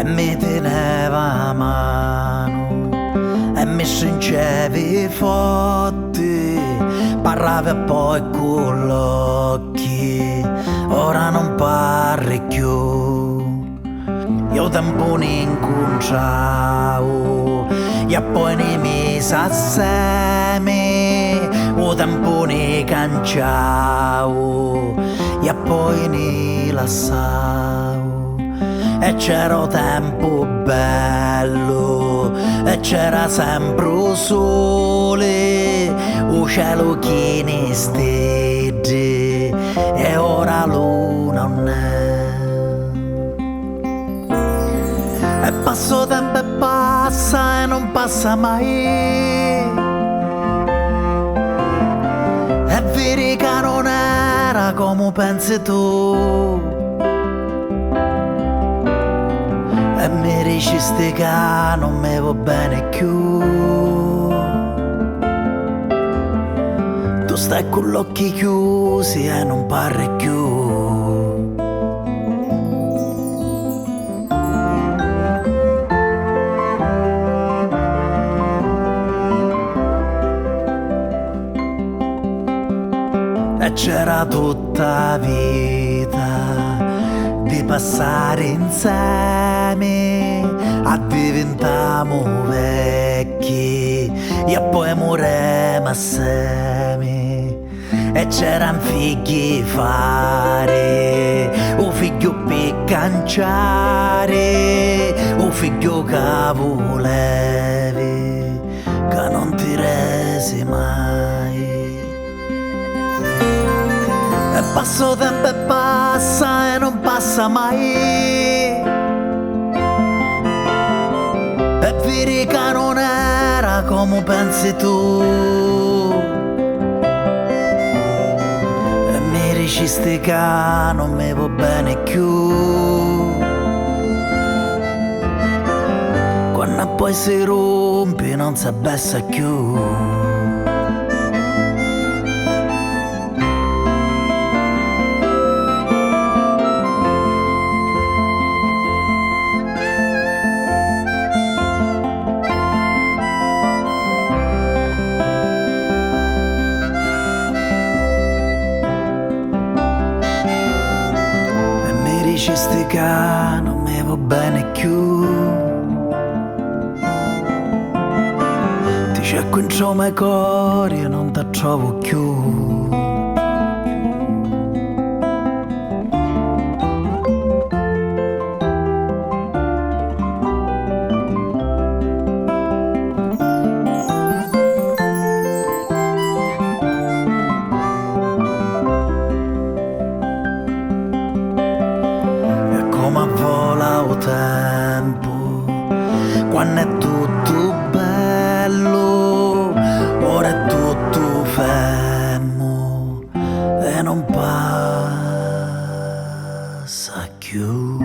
e mi teneva mano e mi stringevi forte, parlavi poi con l'occhi, ora non parli più. Io tempo ne incontravo e poi ne misi assieme, o tempo ne canciavo e poi ne lasciavo. E c'era tempo bello e c'era sempre il sole, il cielo che ne stette e ora luna non è. E passa tempo e passa e non passa mai, è vero che non era come pensi tu, e mi dicesti che non mi va bene più. Tu stai con gli occhi chiusi e non parli più. E c'era tutta vita di passare insieme, a diventiamo vecchi e poi morremo assieme. E c'eran figli fare, o figlio per canciare, o figlio che volevi, che non ti resi mai. E passa tempo e passa e non passa mai, e vedi che non era come pensi tu, e mi dicesti che non mi va bene più. Quando poi si rompe non si abbassa più. Dicesti che non mi va bene più, ti cerco in ciò i cori e non ti trovo più. Come vola il tempo, quando è tutto bello, ora è tutto fermo e non passa più.